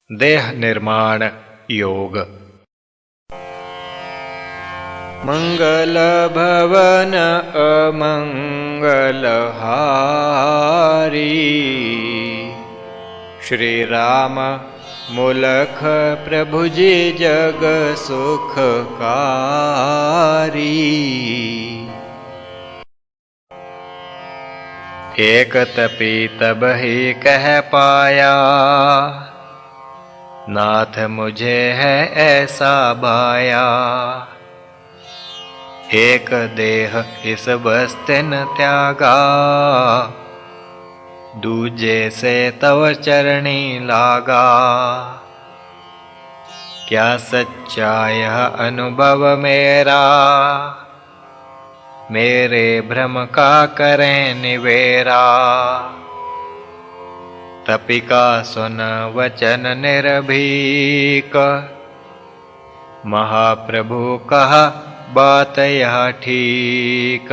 देह निर्माण योग। मंगल भवन अमंगल हारी, श्री राम मूलख प्रभु जी जग सुखकारी। एक तपी तब ही कह पाया, नाथ मुझे है ऐसा बाया। एक देह इस बस्तिन त्यागा, दूजे से तव चरणी लागा। क्या सच्चा यह अनुभव मेरा, मेरे भ्रम का करें निवेरा। तपिका सुन वचन निर्भीक, महाप्रभु कहा बात यह ठीक।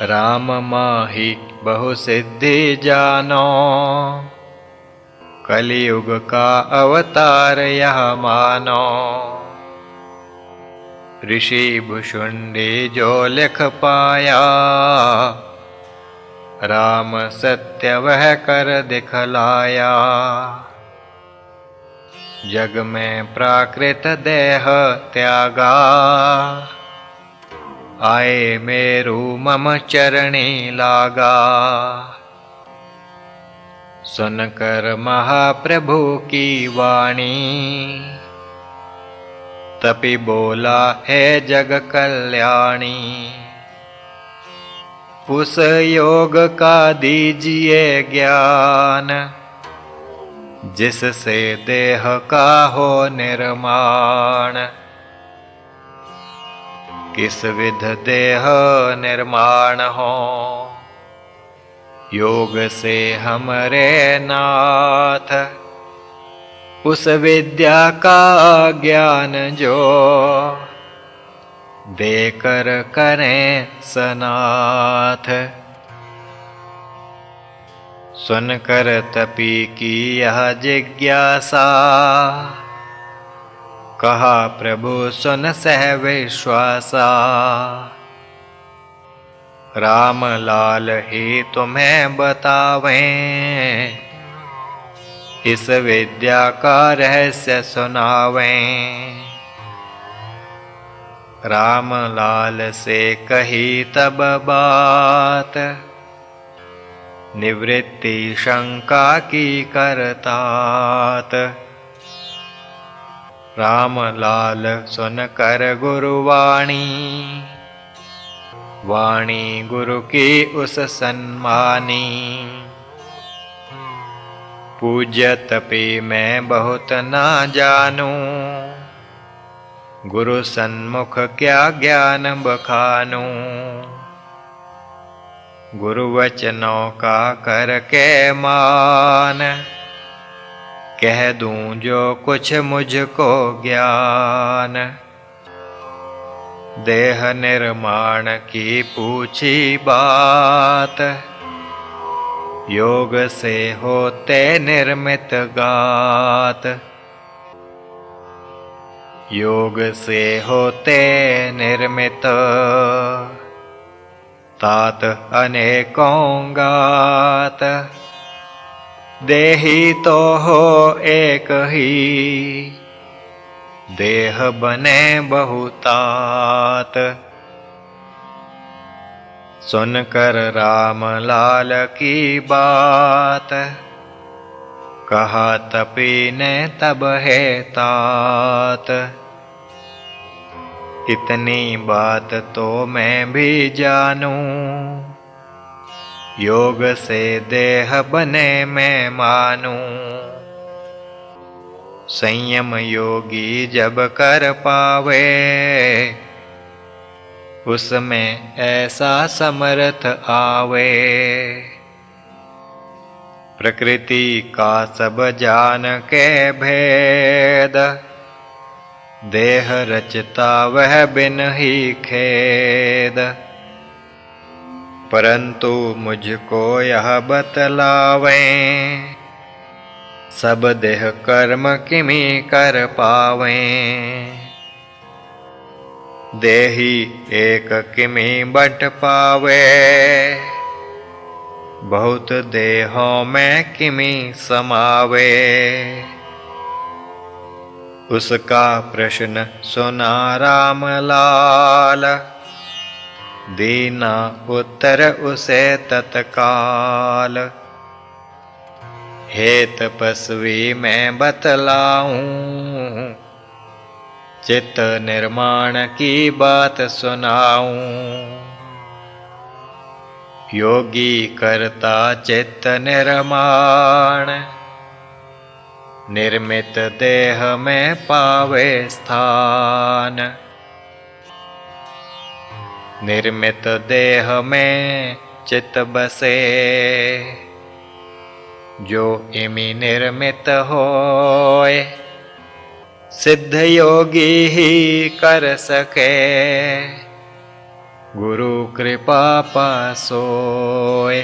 राम माही बहु सिद्धि जानो, कलियुग का अवतार यह मानो। ऋषि भुषुंडी जो लिख पाया, राम सत्य वह कर दिखलाया। जग में प्राकृत देह त्यागा, आए मेरु मम चरणी लागा। सुनकर महाप्रभु की वाणी, तपि बोला है जग कल्याणी। उस योग का दीजिए ज्ञान, जिससे देह का हो निर्माण। किस विध देह निर्माण हो, योग से हमरे नाथ। उस विद्या का ज्ञान जो, देकर करें सनाथ। सुनकर तपी की यह जिज्ञासा, कहा प्रभु सुन सह विश्वासा। राम लाल ही तुम्हें बतावें, इस विद्या का रहस्य सुनावें। राम लाल से कही तब बात, निवृत्ति शंका की करतात। राम लाल सुनकर गुरुवाणी, वाणी गुरु की उस सन्मानी। पूज्य तपी मैं बहुत ना जानूं, गुरु सन्मुख क्या ज्ञान बखानूं। गुरु वचनों का करके मान, कह दूं जो कुछ मुझको ज्ञान। देह निर्माण की पूछी बात, योग से होते निर्मित गात। योग से होते निर्मित, तात अनेकों गात। देही तो हो एक ही, देह बने बहुतात। सुनकर राम लाल की बात, कहा तपी ने तब है तात। इतनी बात तो मैं भी जानूं, योग से देह बने मैं मानूं। संयम योगी जब कर पावे, उसमें ऐसा समर्थ आवे। प्रकृति का सब जान के भेद, देह रचता वह बिन ही खेद। परंतु मुझको यह बतलावें, सब देह कर्म किमि कर पावें। देही एक किमि बट पावे, बहुत देहों में किमि समावे। उसका प्रश्न सुना राम लाल, दीना उत्तर उसे तत्काल। हे तपस्वी मैं बतलाऊं, चित्त निर्माण की बात सुनाऊं। योगी करता चित्त निर्माण, निर्मित देह में पावे स्थान। निर्मित देह में चित्त बसे, जो इमि निर्मित होए। सिद्ध योगी ही कर सके, गुरु कृपा पासोए।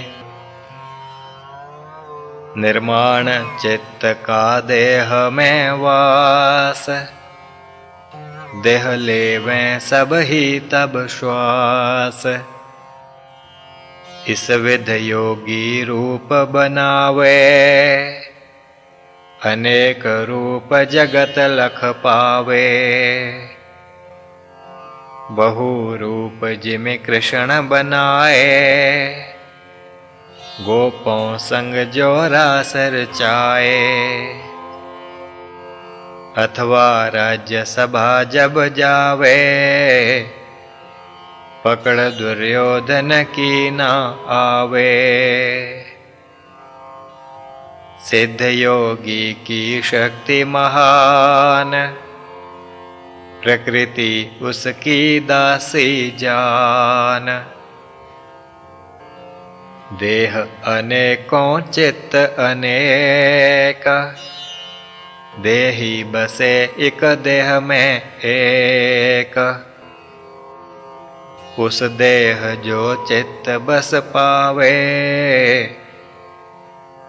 निर्माण चित्त का देह में वास, देह लेवें सब ही तब श्वास। इस विध योगी रूप बनावे, अनेक रूप जगत लख पावे। बहु रूप जिमि कृष्ण बनाए, गोपों संग जो रास रचाए। अथवा राज्य सभा जब जावे, पकड़ दुर्योधन की न आवे। सिद्ध योगी की शक्ति महान, प्रकृति उसकी दासी जान। देह अनेकों चित्त अनेक, देही बसे एक देह में एक। उस देह जो चित्त बस पावे,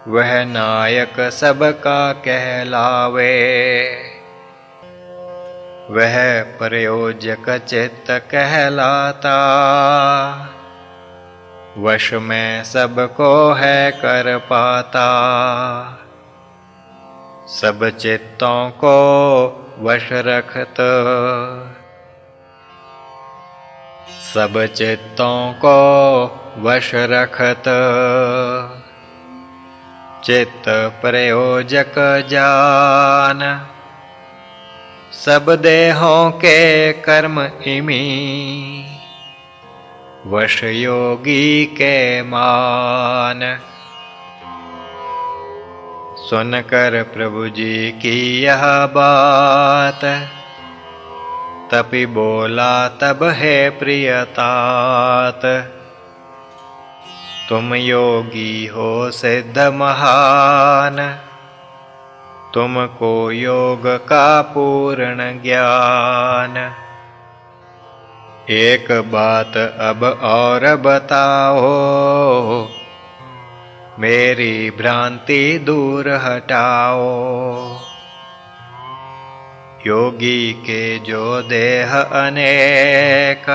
वह नायक सबका कहलावे। वह प्रयोजक चित्त कहलाता, वश में सबको है कर पाता। सब चित्तों को वश रखत, सब चित्तों को वश रखत। चित्त प्रयोजक जान, सब देहों के कर्म इमी। वश योगी के मान। सुनकर प्रभु जी की यह बात, तपि बोला तब है प्रियतात। तुम योगी हो सिद्ध महान, तुमको योग का पूर्ण ज्ञान। एक बात अब और बताओ, मेरी भ्रांति दूर हटाओ। योगी के जो देह अनेक,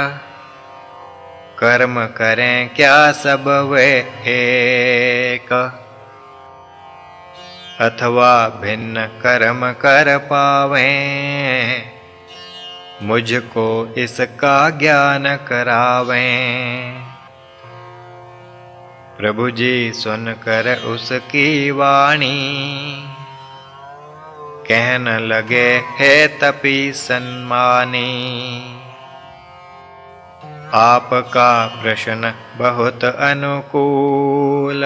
कर्म करें क्या सब वे एक। अथवा भिन्न कर्म कर पावें, मुझको इसका ज्ञान करावें। प्रभु जी सुनकर उसकी वाणी, कहन लगे हे तपी सन्मानी। आपका प्रश्न बहुत अनुकूल,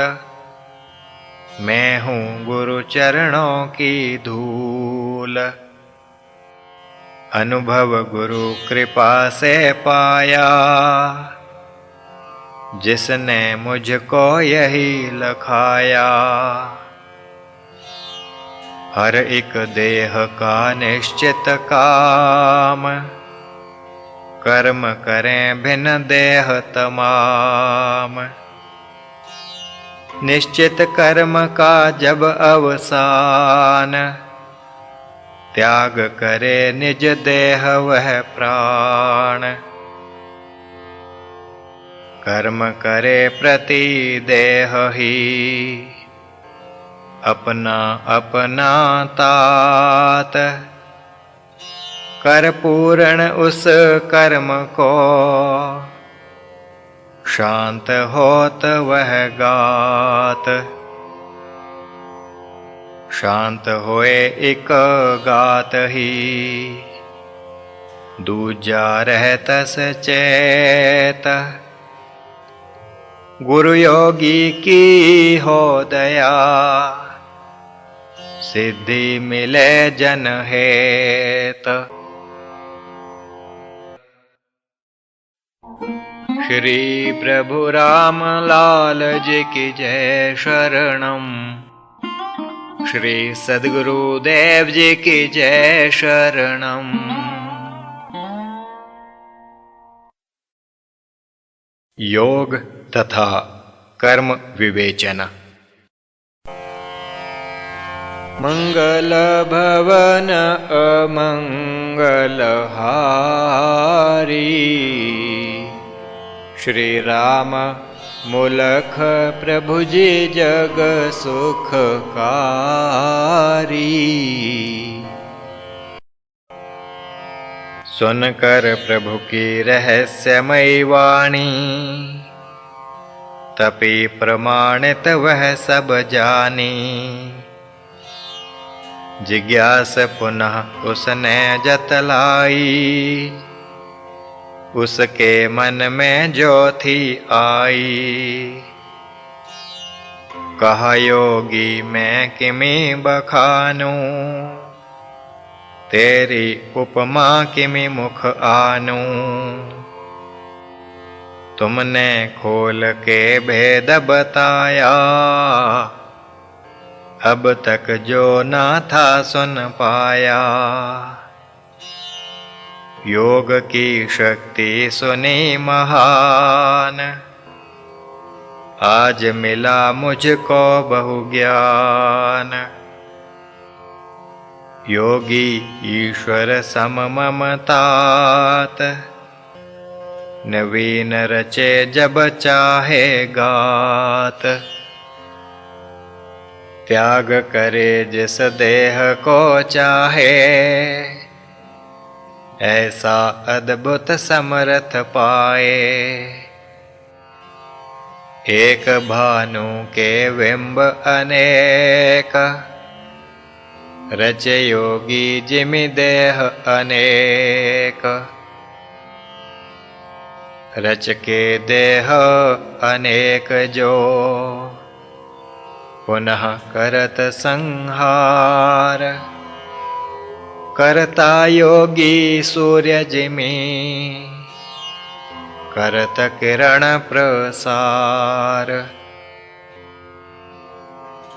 मैं हूँ गुरु चरणों की धूल। अनुभव गुरु कृपा से पाया, जिसने मुझको यही लखाया। हर एक देह का निश्चित काम, कर्म करें भिन्न देह तमाम। निश्चित कर्म का जब अवसान, त्याग करे निज देह वह प्राण। कर्म करे प्रति देह ही, अपना अपना तात। कर पूर्ण उस कर्म को, शांत होत वह गात। शांत होए एक गात ही, दूजा रहत सचेत। गुरु योगी की हो दया, सिद्धि मिले जन हेत। श्री प्रभु राम लाल जी की जय शरणम। श्री सद्गुरुदेव जी की जय शरणम। योग तथा कर्म विवेचन। मंगल भवन अमंगल हारी, श्री राम मूलख प्रभु जी जग सुखकारी। सुनकर प्रभु की रहस्यमयी वाणी, तपी प्रमाणित वह सब जानी। जिज्ञास पुनः उसने जतलाई, उसके मन में जो थी आई। कहा योगी मैं किमी बखानूं, तेरी उपमा किमी मुख आनूं। तुमने खोल के भेद बताया, अब तक जो ना था सुन पाया। योग की शक्ति सुनी महान, आज मिला मुझको बहु ज्ञान। योगी ईश्वर सम ममतात, नवीन रचे जब चाहे गात। त्याग करे जिस देह को चाहे, ऐसा अद्भुत समर्थ पाए। एक भानु के बिंब अनेक, रचे योगी जिमि देह अनेक। रच के देह अनेक जो, पुनः करत संहार। करता योगी सूर्य जिमि, करत किरण प्रसार।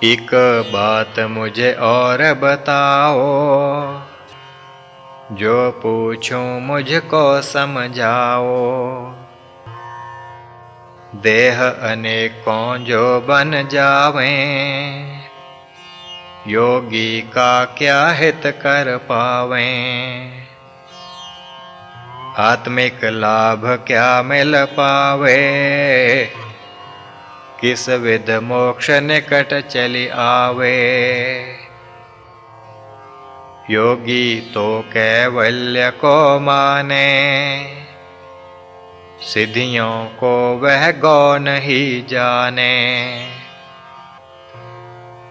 एक बात मुझे और बताओ, जो पूछूं मुझको समझाओ। देह अनेकों जो बन जावें, योगी का क्या हित कर पावें। आत्मिक लाभ क्या मिल पावे, किस विध मोक्ष निकट चली आवे। योगी तो कैवल्य को माने, सिद्धियों को वह गौण ही जाने।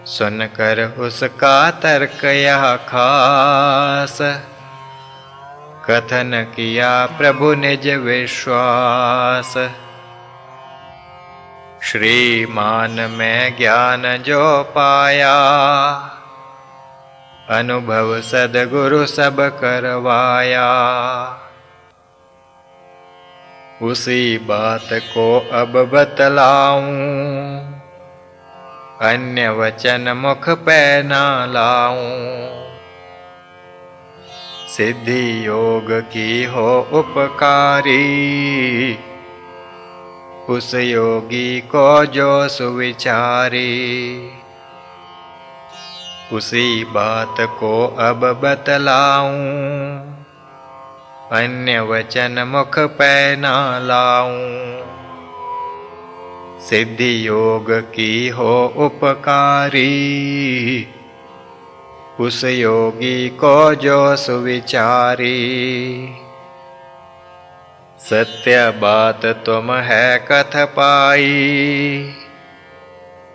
सुनकर उसका तर्क यह खास, कथन किया प्रभु निज विश्वास। श्रीमान में ज्ञान जो पाया, अनुभव सद्गुरु सब करवाया। उसी बात को अब बतलाऊं, अन्य वचन मुख पे ना लाऊं। सिद्धि योग की हो उपकारी, उस योगी को जो सुविचारी। उसी बात को अब बतलाऊं, अन्य वचन मुख पे ना लाऊं। सिद्धि योग की हो उपकारी, उस योगी को जो सुविचारी। सत्य बात तुम है कथ पाई,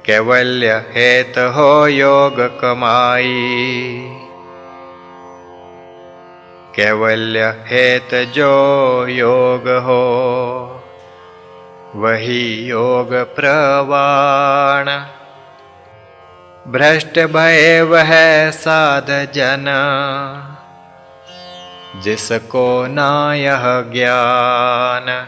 कैवल्य हेत हो योग कमाई। कैवल्य हेत जो योग हो, वही योग प्रवाण। भ्रष्ट भय वह साध जन, जिसको ना यह ज्ञान।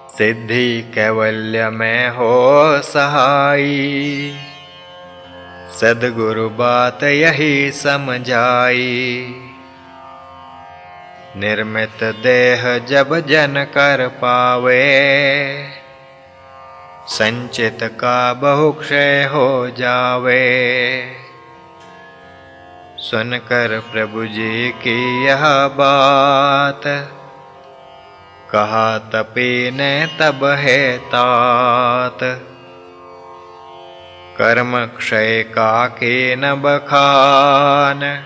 सिद्धि कैवल्य में हो सहाई, सद्गुरु बात यही समझाई। निर्मित देह जब जन कर पावे, संचित का बहुक्षय हो जावे। सुनकर प्रभु जी की यह बात, कहा तपी ने तब है तात। कर्म क्षय का के न बखान,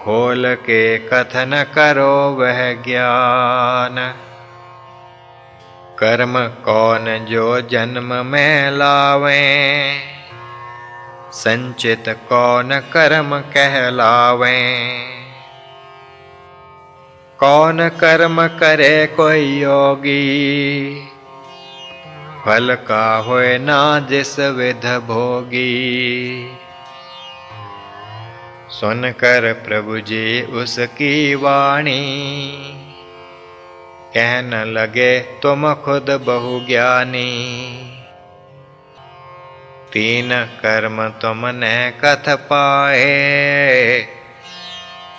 खोल के कथन करो वह ज्ञान। कर्म कौन जो जन्म में लावें, संचित कौन कर्म कहलावें। कौन कर्म करे कोई योगी, फल का होए ना जिस विध भोगी। सुनकर प्रभु जी उसकी वाणी, कहन लगे तुम खुद बहु ज्ञानी। तीन कर्म तुमने कथ पाए,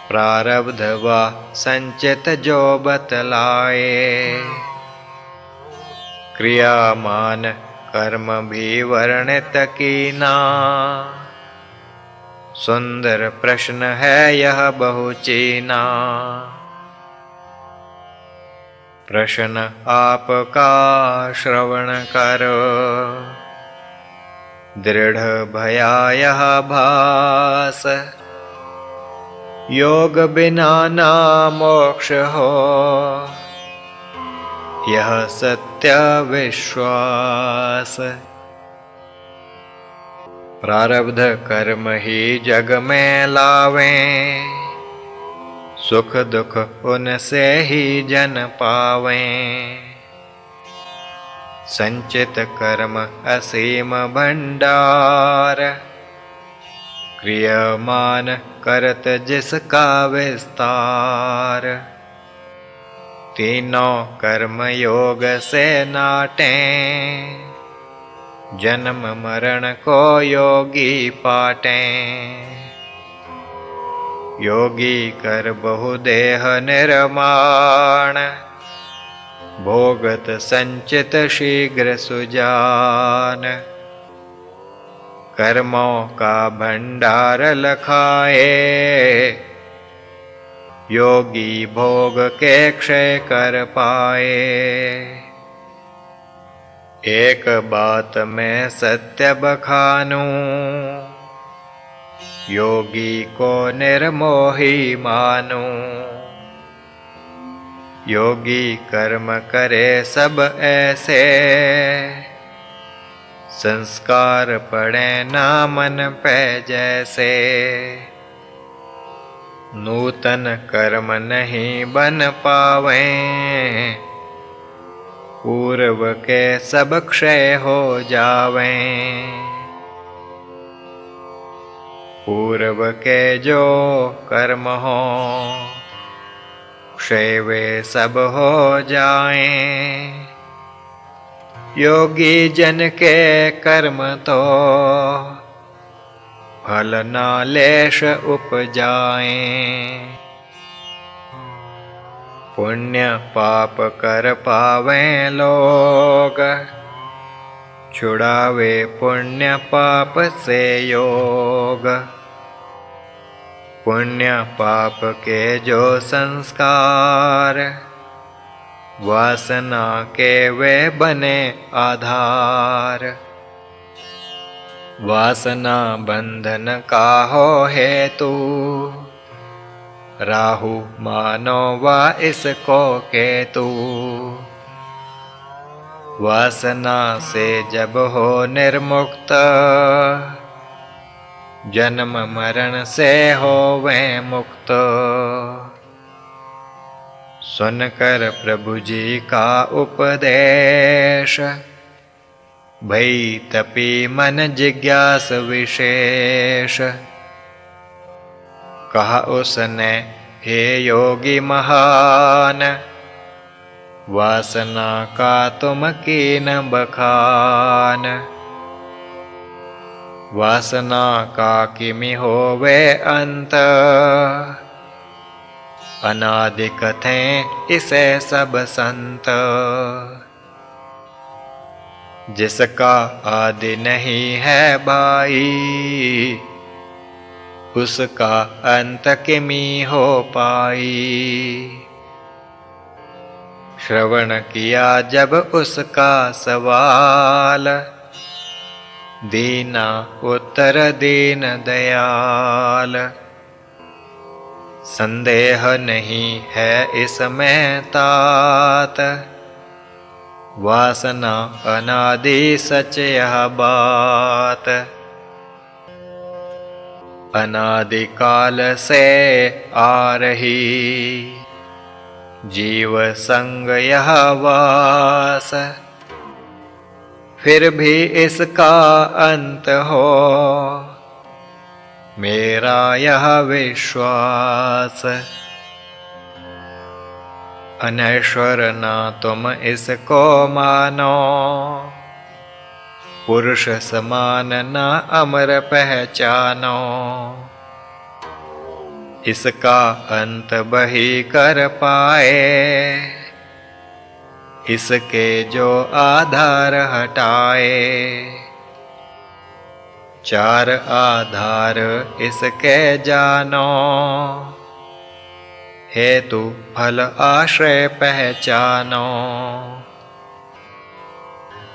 प्रारब्ध व संचित जो बतलाए। क्रियामान कर्म भी वर्णित कीना, सुंदर प्रश्न है यह बहुचीना। प्रश्न आपका श्रवण करो, दृढ़ भया यह भास। योग बिना ना मोक्ष हो, यह सत्य विश्वास। प्रारब्ध कर्म ही जग में लावें, सुख दुख उनसे ही जन पावें। संचित कर्म असीम भंडार, क्रियमान करत जिसका विस्तार। तीनों कर्म योग से नाटें, जन्म मरण को योगी पाटें। योगी कर बहुदेह निर्माण, भोगत संचित शीघ्र सुजान। कर्मों का भंडार लखाए, योगी भोग के क्षय कर पाए। एक बात मैं सत्य बखानूं, योगी को निर्मोही मानूं। योगी कर्म करे सब ऐसे, संस्कार पड़े ना मन पे जैसे। नूतन कर्म नहीं बन पावें, पूर्व के सब क्षय हो जावें। पूर्व के जो कर्म हो, क्षय वे सब हो जाएं। योगी जन के कर्म तो, फल ना लेश उपजाएं। पुण्य पाप कर पावें लोग, छुड़ावे पुण्य पाप से योग। पुण्य पाप के जो संस्कार, वासना के वे बने आधार। वासना बंधन का हो हेतु, राहु मानो वा इसको केतु। वासना से जब हो निर्मुक्त, जन्म मरण से होवें मुक्त। सुनकर प्रभु जी का उपदेश, भई तपी मन जिज्ञास विशेष। कहा उसने हे योगी महान, वासना का तुम कीन बखान। वासना का किमि होवे अंत, अनादि कथें इसे सब संत। जिसका आदि नहीं है भाई, उसका अंत किमि हो पाई। श्रवण किया जब उसका सवाल, दीना उत्तर दीन दयाल। संदेह नहीं है इसमें तात, वासना अनादि सच यह बात। अनादि काल से आ रही, जीव संग यह वास। फिर भी इसका अंत हो, मेरा यह विश्वास। अनश्वर ना तुम इसको मानो, पुरुष समान ना अमर पहचानो। इसका अंत बही कर पाए, इसके जो आधार हटाए। चार आधार इसके जानो, हेतु फल आश्रय पहचानो।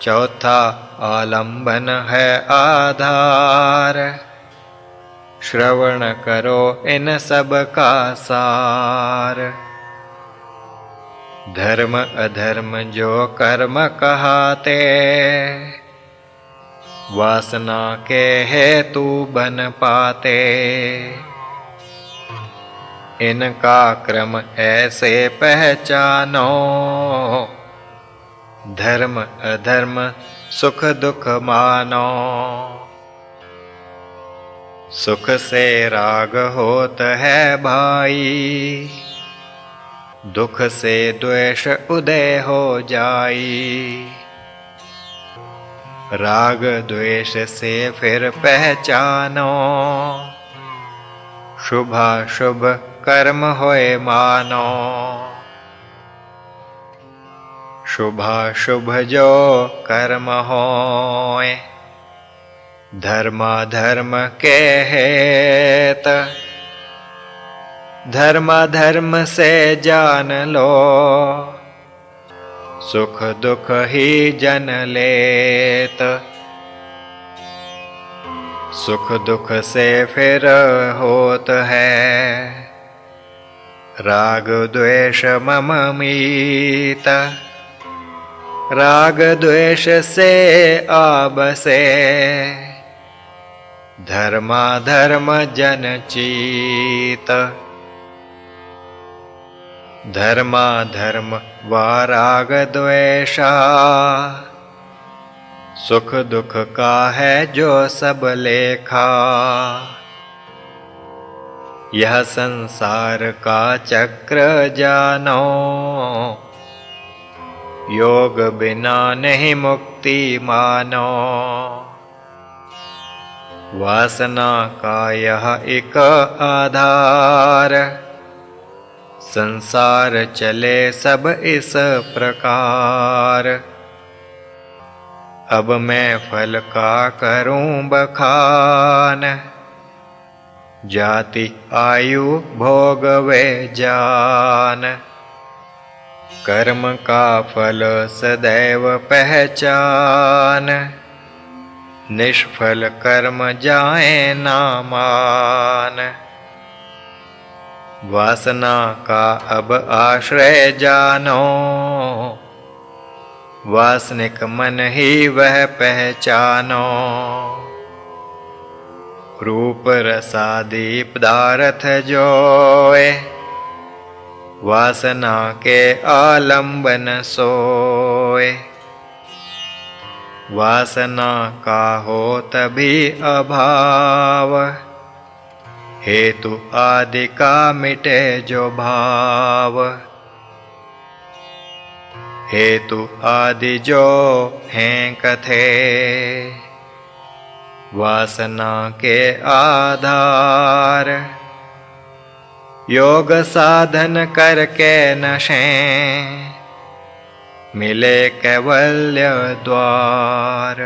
चौथा आलंबन है आधार, श्रवण करो इन सब का सार। धर्म अधर्म जो कर्म कहाते, वासना के हेतु बन पाते। इनका क्रम ऐसे पहचानो, धर्म अधर्म सुख दुख मानो। सुख से राग होत है भाई, दुख से द्वेष उदय हो जाई। राग द्वेष से फिर पहचानो, शुभाशुभ कर्म होए मानो। शुभाशुभ जो कर्म होए, धर्माधर्म के हेत। धर्माधर्म से जान लो, सुख दुख ही जन लेत। सुख दुख से फिर होत है, राग द्वेष मम मीत। राग द्वेष से आबसे, धर्माधर्म जन चीत। धर्माधर्म वा राग द्वेषा, सुख दुख का है जो सब लेखा। यह संसार का चक्र जानो, योग बिना नहीं मुक्ति मानो। वासना का यह एक आधार, संसार चले सब इस प्रकार। अब मैं फल का करूं बखान, जाति आयु भोग वे जान। कर्म का फल सदैव पहचान, निष्फल कर्म जाए ना मान। वासना का अब आश्रय जानो, वासनिक मन ही वह पहचानो। रूप रसादि पदार्थ जोए, वासना के आलंबन सोए। वासना का हो तभी अभाव, हेतु आदि का मिटे जो भाव। हेतु आदि जो हैं कथे, वासना के आधार। योग साधन करके नशें, मिले कैवल्य द्वार।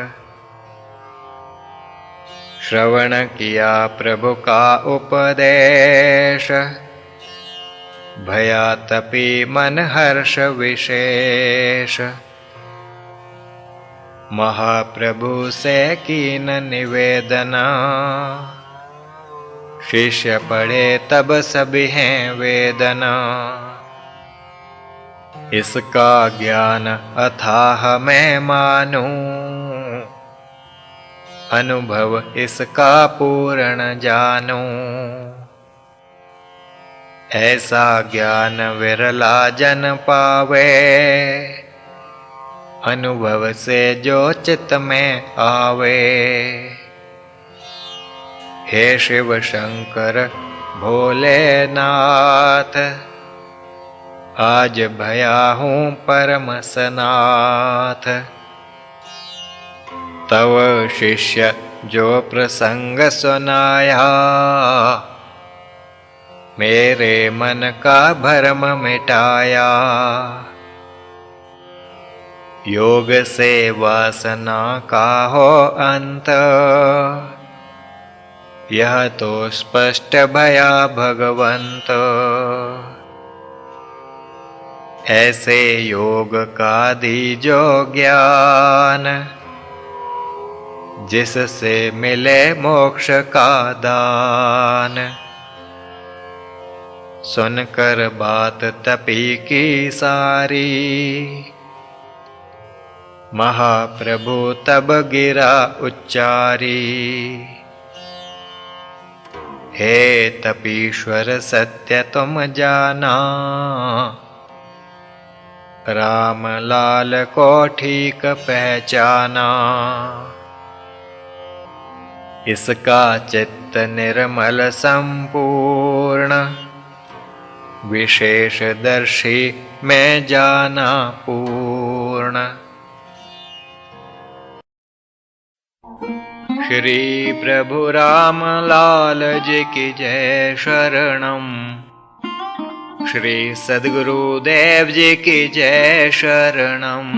श्रवण किया प्रभु का उपदेश, भयातपी मन हर्ष विशेष। महाप्रभु से कीन निवेदना, शिष्य पढ़े तब सब हैं वेदना। इसका ज्ञान अथाह मैं मानूं, अनुभव इसका पूर्ण जानूं। ऐसा ज्ञान विरला जन पावे, अनुभव से जो चित्त में आवे। हे शिव शंकर भोलेनाथ, आज भया हूँ परम सनाथ। तव शिष्य जो प्रसंग सुनाया, मेरे मन का भरम मिटाया। योग से वासना का हो अंत, यह तो स्पष्ट भया भगवंत। ऐसे योग का दीजो ज्ञान, जिससे मिले मोक्ष का दान। सुनकर बात तपी की सारी, महाप्रभु तब गिरा उच्चारी। हे तपीश्वर सत्य तुम जाना, राम लाल को ठीक पहचाना। इसका चित्त निर्मल संपूर्ण, विशेष दर्शी मैं जाना पूर्ण। श्री प्रभु राम लाल जी की जय शरणम। श्री सद्गुरुदेव जी की जय शरणम।